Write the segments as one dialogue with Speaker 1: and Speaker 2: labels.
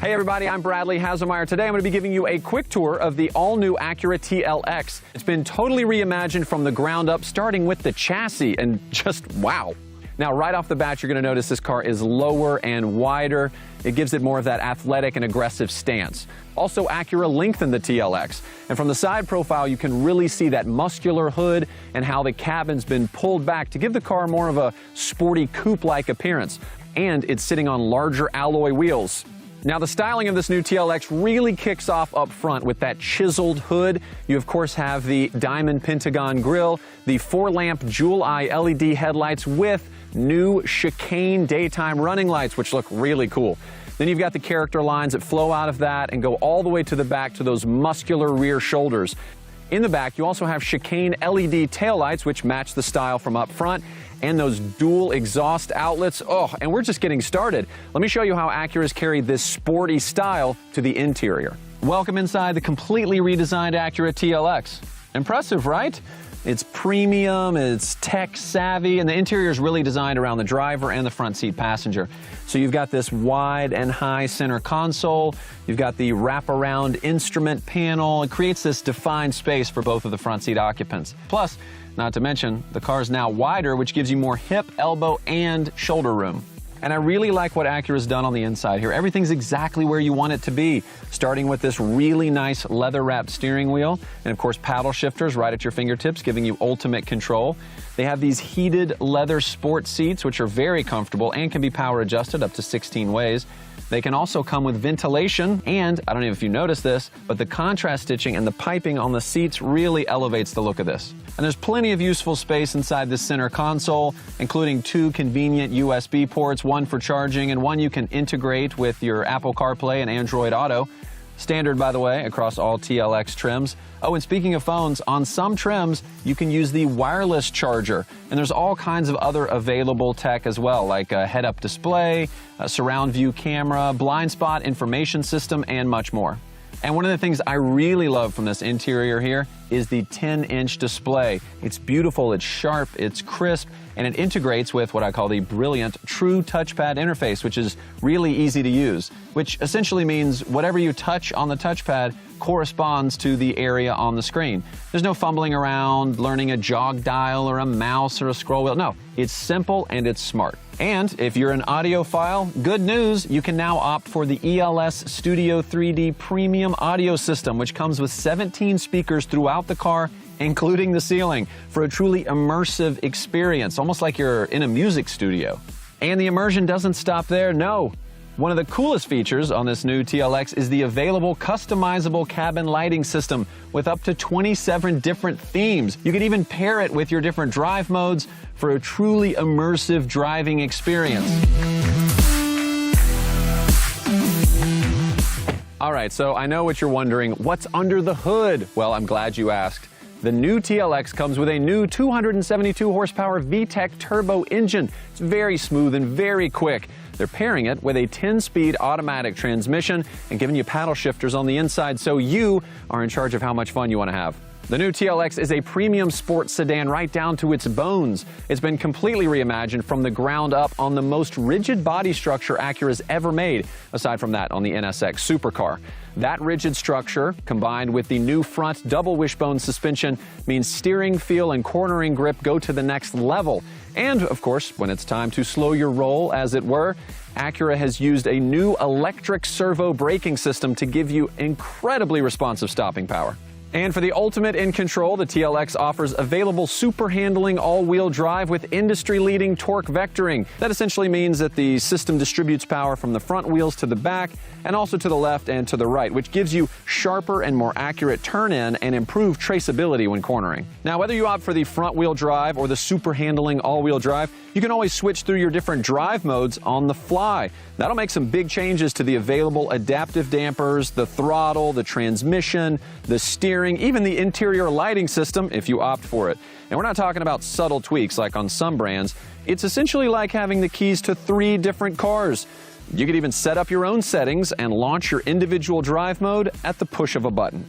Speaker 1: Hey everybody, I'm Bradley Haselmeyer. Today I'm going to be giving you a quick tour of the all-new Acura TLX. It's been totally reimagined from the ground up, starting with the chassis, and just wow. Now, right off the bat, you're going to notice this car is lower and wider. It gives it more of that athletic and aggressive stance. Also, Acura lengthened the TLX, and from the side profile, you can really see that muscular hood and how the cabin's been pulled back to give the car more of a sporty coupe-like appearance. And it's sitting on larger alloy wheels. Now, the styling of this new TLX really kicks off up front with that chiseled hood. You, of course, have the diamond pentagon grille, the 4-lamp jewel-eye LED headlights with new chicane daytime running lights, which look really cool. Then you've got the character lines that flow out of that and go all the way to the back to those muscular rear shoulders. In the back, you also have chicane LED taillights, which match the style from up front, and those dual exhaust outlets. Oh, and we're just getting started. Let me show you how Acura's carried this sporty style to the interior. Welcome inside the completely redesigned Acura TLX. Impressive, right? It's premium, it's tech savvy, and the interior is really designed around the driver and the front seat passenger. So you've got this wide and high center console, you've got the wraparound instrument panel. It creates this defined space for both of the front seat occupants. Plus, not to mention, the car is now wider, which gives you more hip, elbow, and shoulder room. And I really like what Acura's done on the inside here. Everything's exactly where you want it to be, starting with this really nice leather-wrapped steering wheel, and of course paddle shifters right at your fingertips, giving you ultimate control. They have these heated leather sport seats, which are very comfortable and can be power adjusted up to 16 ways. They can also come with ventilation, and I don't know if you noticed this, but the contrast stitching and the piping on the seats really elevates the look of this. And there's plenty of useful space inside this center console, including 2 convenient USB ports, one for charging and one you can integrate with your Apple CarPlay and Android Auto. Standard, by the way, across all TLX trims. Oh, and speaking of phones, on some trims, you can use the wireless charger. And there's all kinds of other available tech as well, like a head-up display, a surround view camera, blind spot information system, and much more. And one of the things I really love from this interior here is the 10-inch display. It's beautiful, it's sharp, it's crisp, and it integrates with what I call the brilliant true touchpad interface, which is really easy to use, which essentially means whatever you touch on the touchpad corresponds to the area on the screen. There's no fumbling around, learning a jog dial or a mouse or a scroll wheel. No, it's simple and it's smart. And if you're an audiophile, good news, you can now opt for the ELS Studio 3D Premium Audio System, which comes with 17 speakers throughout the car, including the ceiling, for a truly immersive experience, almost like you're in a music studio. And the immersion doesn't stop there, no. One of the coolest features on this new TLX is the available customizable cabin lighting system with up to 27 different themes. You can even pair it with your different drive modes for a truly immersive driving experience. All right, so I know what you're wondering. What's under the hood? Well, I'm glad you asked. The new TLX comes with a new 272 horsepower VTEC turbo engine. It's very smooth and very quick. They're pairing it with a 10-speed automatic transmission and giving you paddle shifters on the inside, so you are in charge of how much fun you want to have. The new TLX is a premium sports sedan right down to its bones. It's been completely reimagined from the ground up on the most rigid body structure Acura's ever made, aside from that on the NSX supercar. That rigid structure, combined with the new front double wishbone suspension, means steering, feel, and cornering grip go to the next level. And, of course, when it's time to slow your roll, as it were, Acura has used a new electric servo braking system to give you incredibly responsive stopping power. And for the ultimate in control, the TLX offers available super handling all-wheel drive with industry-leading torque vectoring. That essentially means that the system distributes power from the front wheels to the back and also to the left and to the right, which gives you sharper and more accurate turn-in and improved traceability when cornering. Now, whether you opt for the front-wheel drive or the super handling all-wheel drive, you can always switch through your different drive modes on the fly. That'll make some big changes to the available adaptive dampers, the throttle, the transmission, the steering, even the interior lighting system if you opt for it. And we're not talking about subtle tweaks like on some brands. It's essentially like having the keys to 3 different cars. You could even set up your own settings and launch your individual drive mode at the push of a button.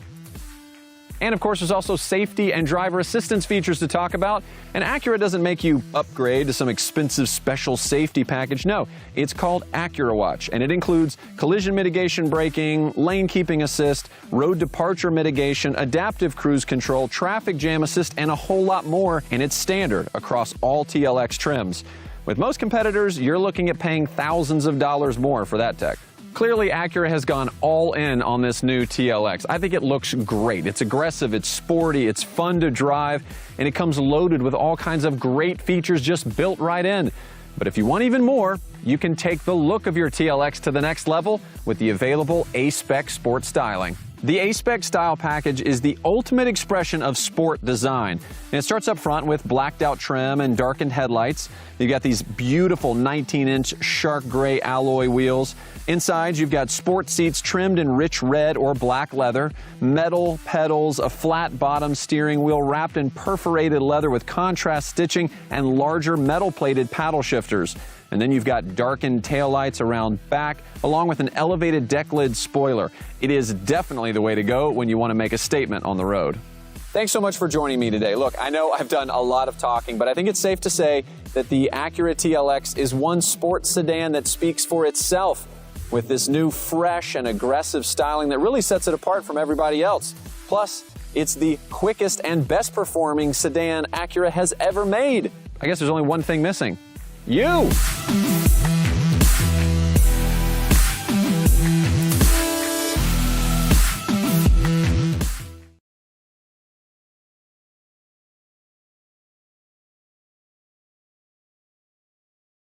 Speaker 1: And of course, there's also safety and driver assistance features to talk about. And Acura doesn't make you upgrade to some expensive special safety package. No, it's called Acura Watch, and it includes collision mitigation braking, lane keeping assist, road departure mitigation, adaptive cruise control, traffic jam assist, and a whole lot more. And it's standard across all TLX trims. With most competitors, you're looking at paying thousands of dollars more for that tech. Clearly, Acura has gone all in on this new TLX. I think it looks great. It's aggressive, it's sporty, it's fun to drive, and it comes loaded with all kinds of great features just built right in. But if you want even more, you can take the look of your TLX to the next level with the available A-Spec Sport styling. The A-Spec style package is the ultimate expression of sport design. And it starts up front with blacked out trim and darkened headlights. You've got these beautiful 19-inch shark gray alloy wheels. Inside, you've got sport seats trimmed in rich red or black leather, metal pedals, a flat bottom steering wheel wrapped in perforated leather with contrast stitching, and larger metal-plated paddle shifters. And then you've got darkened taillights around back, along with an elevated deck lid spoiler. It is definitely the way to go when you want to make a statement on the road. Thanks so much for joining me today. Look, I know I've done a lot of talking, but I think it's safe to say that the Acura TLX is one sports sedan that speaks for itself, with this new fresh and aggressive styling that really sets it apart from everybody else. Plus, it's the quickest and best performing sedan Acura has ever made. I guess there's only one thing missing. You!